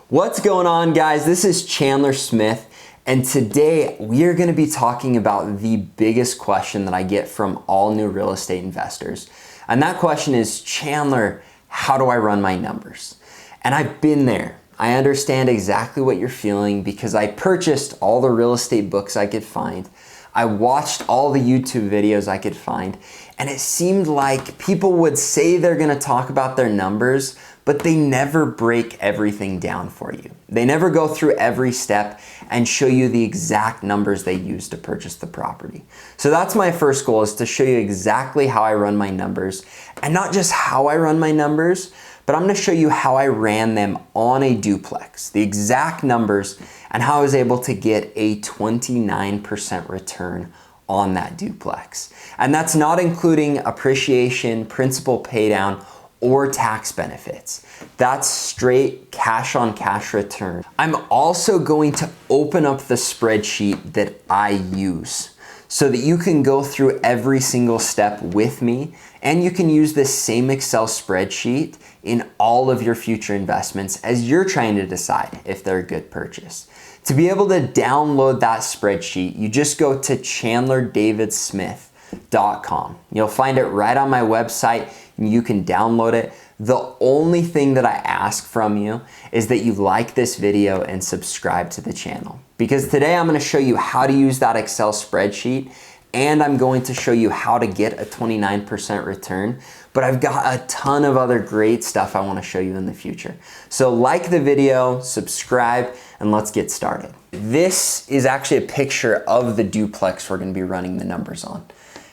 What's going on, guys? This is Chandler Smith, and today we are going to be talking about the biggest question that I get from all new real estate investors. And that question is, Chandler, how do I run my numbers? And I've been there. I understand exactly what you're feeling because I purchased all the real estate books I could find. I watched all the YouTube videos I could find, and it seemed like people would say they're going to talk about their numbers, but they never break everything down for you. They never go through every step and show you the exact numbers they used to purchase the property. So that's my first goal, is to show you exactly how I run my numbers, and not just how I run my numbers, but I'm going to show you how I ran them on a duplex, the exact numbers, and how I was able to get a 29% return on that duplex. And that's not including appreciation, principal paydown, or tax benefits. That's straight cash on cash return. I'm also going to open up the spreadsheet that I use so that you can go through every single step with me, and you can use this same Excel spreadsheet in all of your future investments as you're trying to decide if they're a good purchase. To be able to download that spreadsheet, you just go to chandlerdavidsmith.com. You'll find it right on my website, and you can download it. The only thing that I ask from you is that you like this video and subscribe to the channel. Because today I'm going to show you how to use that Excel spreadsheet, and I'm going to show you how to get a 29% return. But I've got a ton of other great stuff I want to show you in the future. So like the video, subscribe, and let's get started. This is actually a picture of the duplex we're going to be running the numbers on.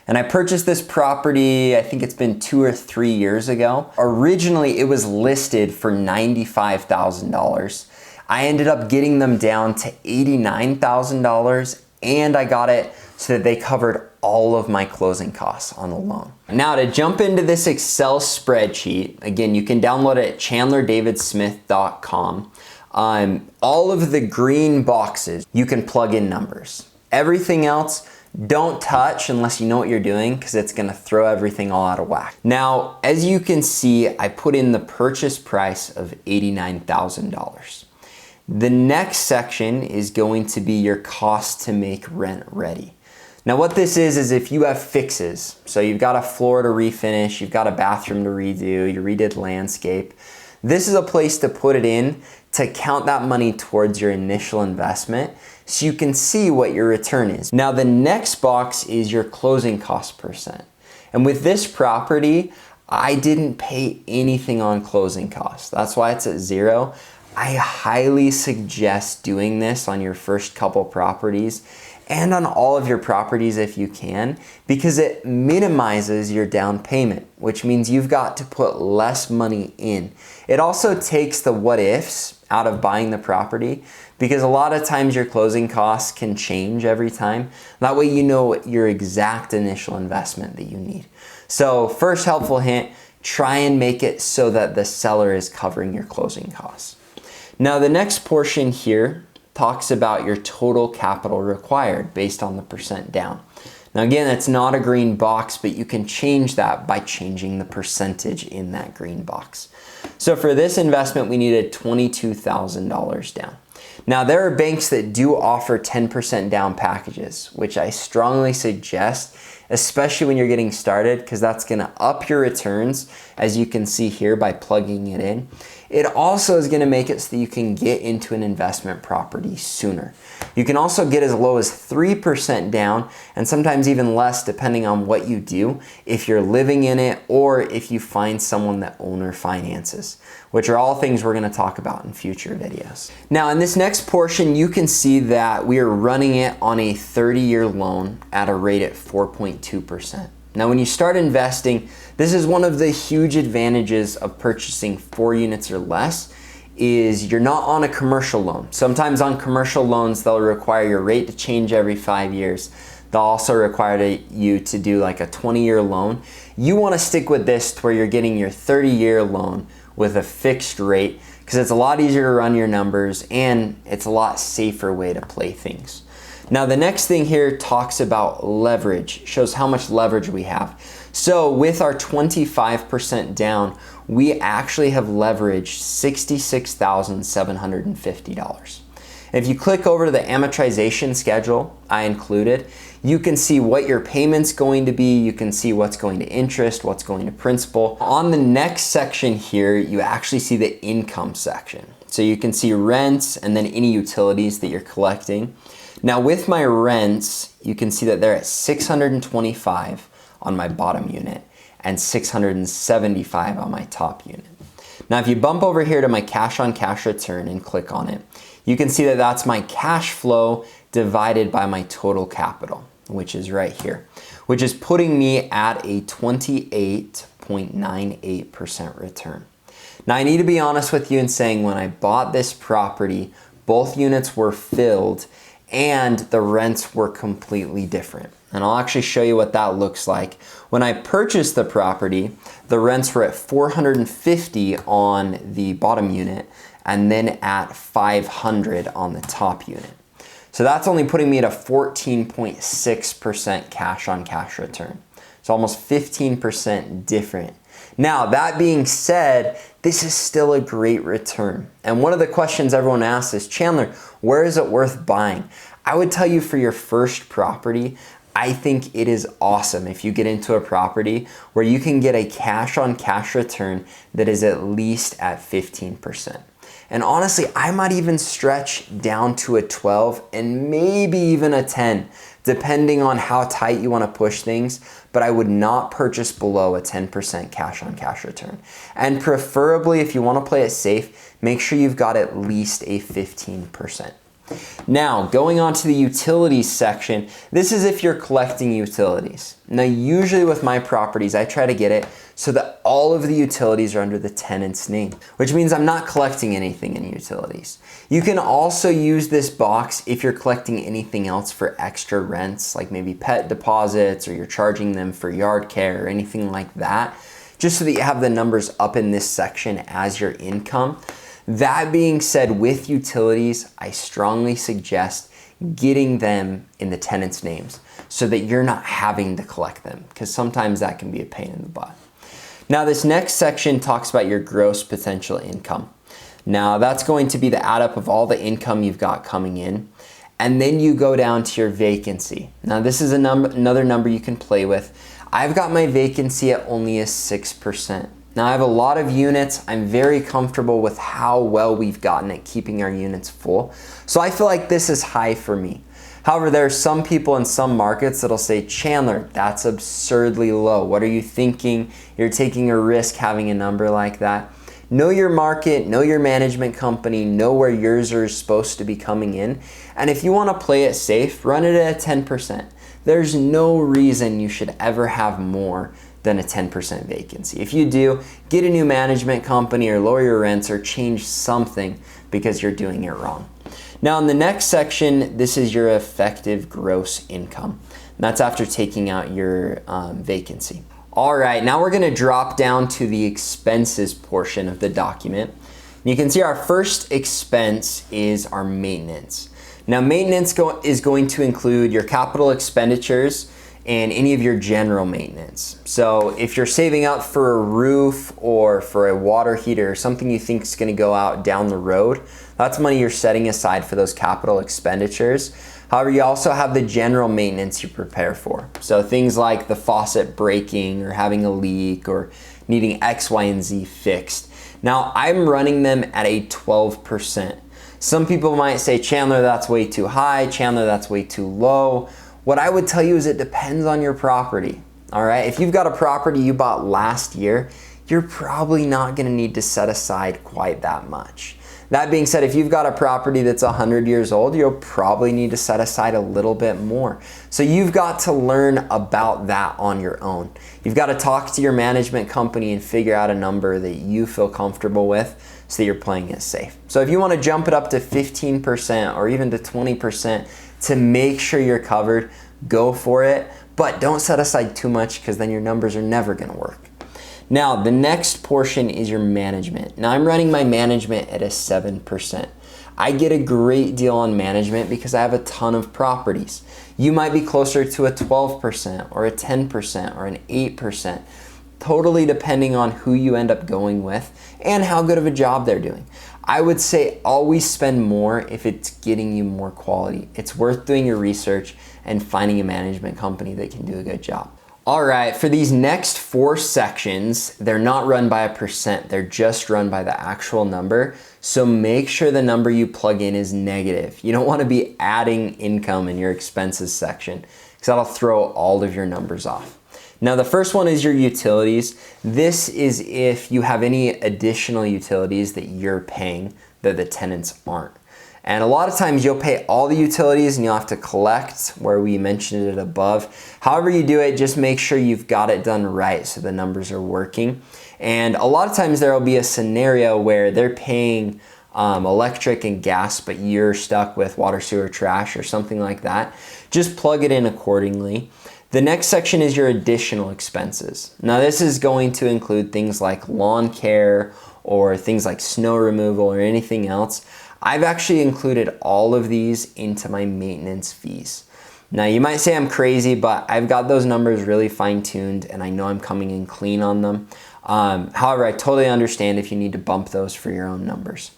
And I purchased this property, I think it's been 2 or 3 years ago. Originally, it was listed for $95,000. I ended up getting them down to $89,000, and I got it so that they covered all of my closing costs on the loan. Now, to jump into this Excel spreadsheet, again, you can download it at chandlerdavidsmith.com. All of the green boxes, you can plug in numbers. Everything else, don't touch unless you know what you're doing, because it's going to throw everything all out of whack. Now, as you can see, I put in the purchase price of $89,000. The next section is going to be your cost to make rent ready. Now, what this is if you have fixes, so you've got a floor to refinish, you've got a bathroom to redo, you redid landscape, this is a place to put it in to count that money towards your initial investment so you can see what your return is. Now, the next box is your closing cost percent. And with this property, I didn't pay anything on closing costs. That's why it's at 0. I highly suggest doing this on your first couple properties and on all of your properties if you can, because it minimizes your down payment, which means you've got to put less money in. It also takes the what ifs out of buying the property, because a lot of times your closing costs can change every time. That way you know your exact initial investment that you need. So first helpful hint, try and make it so that the seller is covering your closing costs. Now, the next portion here talks about your total capital required based on the percent down. Now, again, that's not a green box, but you can change that by changing the percentage in that green box. So for this investment, we needed $22,000 down. Now, there are banks that do offer 10% down packages, which I strongly suggest, especially when you're getting started, because that's going to up your returns, as you can see here by plugging it in. It also is going to make it so that you can get into an investment property sooner. You can also get as low as 3% down, and sometimes even less depending on what you do, if you're living in it or if you find someone that owner finances, which are all things we're going to talk about in future videos. Now, in this next portion, you can see that we are running it on a 30-year loan at a rate at 4.2%. Now, when you start investing, this is one of the huge advantages of purchasing 4 units or less, is you're not on a commercial loan. Sometimes on commercial loans, they'll require your rate to change every 5 years. They'll also require you to do like a 20-year loan. You want to stick with this to where you're getting your 30-year loan with a fixed rate, because it's a lot easier to run your numbers and it's a lot safer way to play things. Now, the next thing here talks about leverage, shows how much leverage we have. So with our 25% down, we actually have leveraged $66,750. If you click over to the amortization schedule I included, you can see what your payment's going to be. You can see what's going to interest, what's going to principal. On the next section here, you actually see the income section. So you can see rents and then any utilities that you're collecting. Now with my rents, you can see that they're at $625 on my bottom unit and $675 on my top unit. Now if you bump over here to my cash on cash return and click on it, you can see that that's my cash flow divided by my total capital, which is right here, which is putting me at a 28.98% return. Now I need to be honest with you in saying when I bought this property, both units were filled and the rents were completely different. And I'll actually show you what that looks like. When I purchased the property, the rents were at $450 on the bottom unit and then at $500 on the top unit. So that's only putting me at a 14.6% cash on cash return. So almost 15% different. Now, that being said, this is still a great return. And one of the questions everyone asks is, Chandler, where is it worth buying? I would tell you for your first property, I think it is awesome if you get into a property where you can get a cash on cash return that is at least at 15%. And honestly, I might even stretch down to a 12 and maybe even a 10, depending on how tight you want to push things, but I would not purchase below a 10% cash on cash return. And preferably, if you want to play it safe, make sure you've got at least a 15%. Now, going on to the utilities section, this is if you're collecting utilities. Now, usually with my properties, I try to get it so that all of the utilities are under the tenant's name, which means I'm not collecting anything in utilities. You can also use this box if you're collecting anything else for extra rents, like maybe pet deposits, or you're charging them for yard care or anything like that, just so that you have the numbers up in this section as your income. That being said, with utilities, I strongly suggest getting them in the tenant's names so that you're not having to collect them, because sometimes that can be a pain in the butt. Now, this next section talks about your gross potential income. Now, that's going to be the add up of all the income you've got coming in. And then you go down to your vacancy. Now, this is another number you can play with. I've got my vacancy at only a 6%. Now I have a lot of units. I'm very comfortable with how well we've gotten at keeping our units full. So I feel like this is high for me. However, there are some people in some markets that'll say, Chandler, that's absurdly low. What are you thinking? You're taking a risk having a number like that. Know your market, know your management company, know where yours are supposed to be coming in. And if you want to play it safe, run it at a 10%. There's no reason you should ever have more than a 10% vacancy. If you do, get a new management company or lower your rents or change something because you're doing it wrong. Now in the next section, this is your effective gross income. And that's after taking out your vacancy. All right, now we're gonna drop down to the expenses portion of the document. And you can see our first expense is our maintenance. Now maintenance is going to include your capital expenditures and any of your general maintenance. So if you're saving up for a roof or for a water heater or something you think is gonna go out down the road, that's money you're setting aside for those capital expenditures. However, you also have the general maintenance you prepare for. So things like the faucet breaking or having a leak or needing X, Y, and Z fixed. Now I'm running them at a 12%. Some people might say, Chandler, that's way too high. Chandler, that's way too low. What I would tell you is it depends on your property, all right? If you've got a property you bought last year, you're probably not gonna need to set aside quite that much. That being said, if you've got a property that's 100 years old, you'll probably need to set aside a little bit more. So you've got to learn about that on your own. You've got to talk to your management company and figure out a number that you feel comfortable with so that you're playing it safe. So if you want to jump it up to 15% or even to 20%, to make sure you're covered, go for it, but don't set aside too much because then your numbers are never gonna work. Now, the next portion is your management. Now I'm running my management at a 7%. I get a great deal on management because I have a ton of properties. You might be closer to a 12% or a 10% or an 8%. totally depending on who you end up going with and how good of a job they're doing. I would say always spend more if it's getting you more quality. It's worth doing your research and finding a management company that can do a good job. All right, for these next 4 sections, they're not run by a percent, they're just run by the actual number. So make sure the number you plug in is negative. You don't want to be adding income in your expenses section because that'll throw all of your numbers off. Now the first one is your utilities. This is if you have any additional utilities that you're paying that the tenants aren't. And a lot of times you'll pay all the utilities and you'll have to collect where we mentioned it above. However you do it, just make sure you've got it done right so the numbers are working. And a lot of times there will be a scenario where they're paying electric and gas, but you're stuck with water, sewer, trash, or something like that. Just plug it in accordingly. The next section is your additional expenses. Now this is going to include things like lawn care or things like snow removal or anything else. I've actually included all of these into my maintenance fees. Now you might say I'm crazy, but I've got those numbers really fine-tuned and I know I'm coming in clean on them. However, I totally understand if you need to bump those for your own numbers.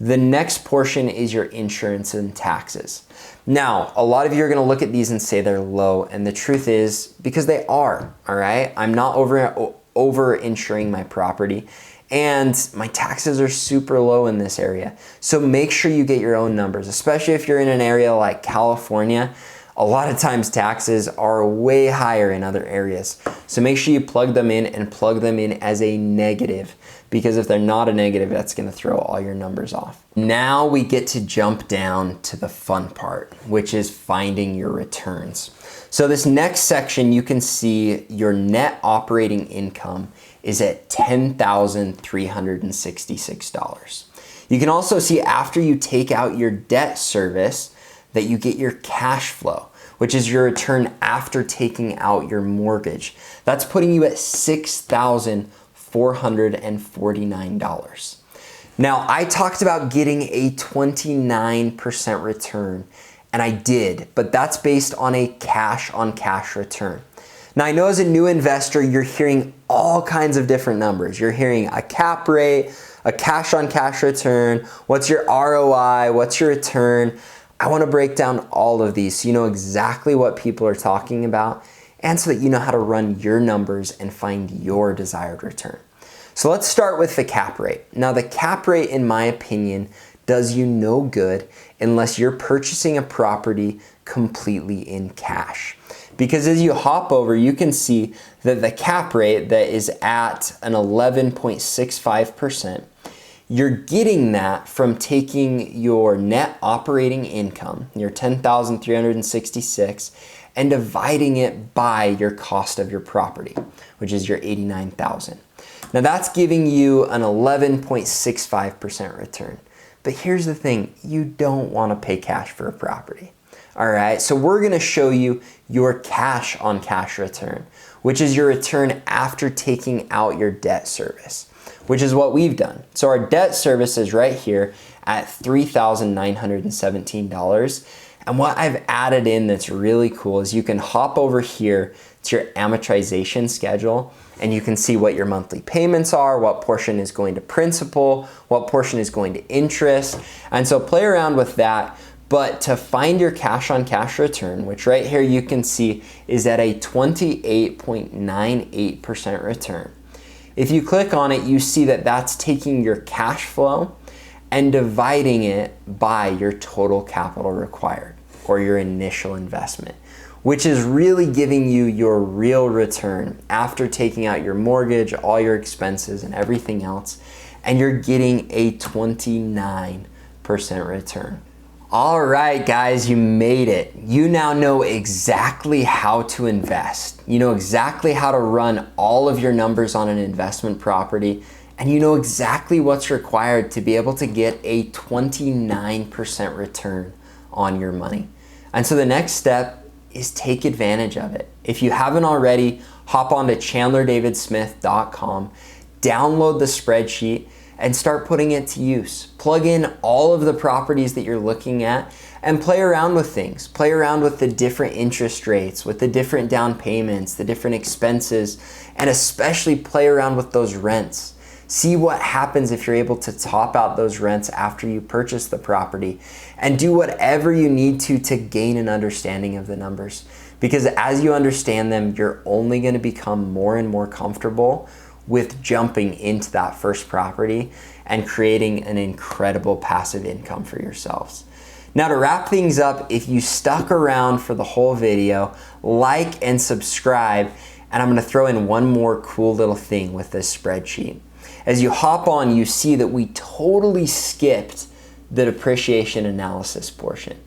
The next portion is your insurance and taxes. Now, a lot of you are gonna look at these and say they're low, and the truth is, because they are, all right? I'm not over insuring my property, and my taxes are super low in this area. So make sure you get your own numbers, especially if you're in an area like California. A lot of times taxes are way higher in other areas. So make sure you plug them in and plug them in as a negative, because if they're not a negative, that's gonna throw all your numbers off. Now we get to jump down to the fun part, which is finding your returns. So this next section, you can see your net operating income is at $10,366. You can also see after you take out your debt service that you get your cash flow, which is your return after taking out your mortgage. That's putting you at $6,449. Now, I talked about getting a 29% return, and I did, but that's based on a cash-on-cash return. Now, I know as a new investor, you're hearing all kinds of different numbers. You're hearing a cap rate, a cash-on-cash return, what's your ROI, what's your return. I want to break down all of these so you know exactly what people are talking about and so that you know how to run your numbers and find your desired return. So let's start with the cap rate. Now the cap rate, in my opinion, does you no good unless you're purchasing a property completely in cash. Because as you hop over, you can see that the cap rate that is at an 11.65%, you're getting that from taking your net operating income, your $10,366, and dividing it by your cost of your property, which is your $89,000. Now that's giving you an 11.65% return. But here's the thing, you don't want to pay cash for a property. All right, so we're gonna show you your cash on cash return, which is your return after taking out your debt service, which is what we've done. So our debt service is right here at $3,917. And what I've added in that's really cool is you can hop over here to your amortization schedule and you can see what your monthly payments are, what portion is going to principal, what portion is going to interest. And so play around with that. But to find your cash on cash return, which right here you can see is at a 28.98% return. If you click on it, you see that that's taking your cash flow and dividing it by your total capital required or your initial investment, which is really giving you your real return after taking out your mortgage, all your expenses and everything else, and you're getting a 29% return. All right, guys, you made it. You now know exactly how to invest. You know exactly how to run all of your numbers on an investment property, and you know exactly what's required to be able to get a 29% return on your money. And so the next step is take advantage of it. If you haven't already, hop on to chandlerdavidsmith.com, download the spreadsheet, and start putting it to use. Plug in all of the properties that you're looking at and play around with things. Play around with the different interest rates, with the different down payments, the different expenses, and especially play around with those rents. See what happens if you're able to top out those rents after you purchase the property, and do whatever you need to gain an understanding of the numbers. Because as you understand them, you're only going to become more and more comfortable with jumping into that first property and creating an incredible passive income for yourselves. Now, to wrap things up, if you stuck around for the whole video, like and subscribe, and I'm going to throw in one more cool little thing with this spreadsheet. As you hop on, you see that we totally skipped the depreciation analysis portion.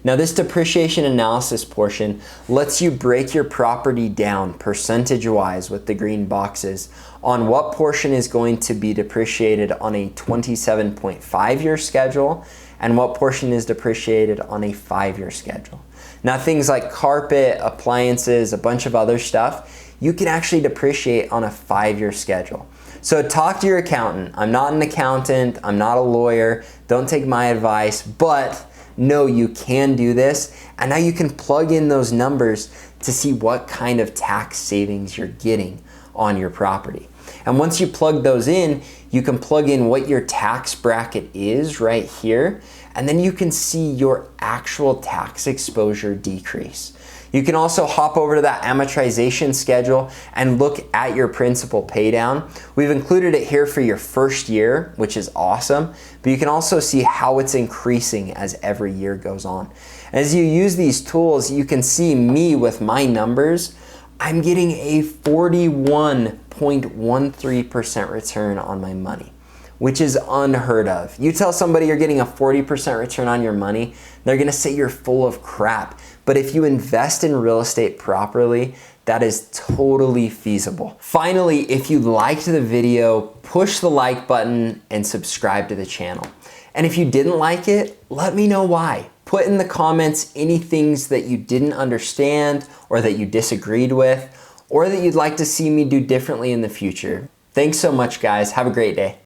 Now, this depreciation analysis portion lets you break your property down percentage-wise with the green boxes on what portion is going to be depreciated on a 27.5-year schedule and what portion is depreciated on a 5-year schedule. Now, things like carpet, appliances, a bunch of other stuff, you can actually depreciate on a 5-year schedule. So talk to your accountant. I'm not an accountant, I'm not a lawyer, don't take my advice, but know you can do this, and now you can plug in those numbers to see what kind of tax savings you're getting on your property. And once you plug those in, you can plug in what your tax bracket is right here, and then you can see your actual tax exposure decrease. You can also hop over to that amortization schedule and look at your principal pay down. We've included it here for your first year, which is awesome, but you can also see how it's increasing as every year goes on. As you use these tools, you can see me with my numbers. I'm getting a 41.13% return on my money, which is unheard of. You tell somebody you're getting a 40% return on your money, they're gonna say you're full of crap. But if you invest in real estate properly, that is totally feasible. Finally, if you liked the video, push the like button and subscribe to the channel. And if you didn't like it, let me know why. Put in the comments any things that you didn't understand or that you disagreed with, or that you'd like to see me do differently in the future. Thanks so much, guys. Have a great day.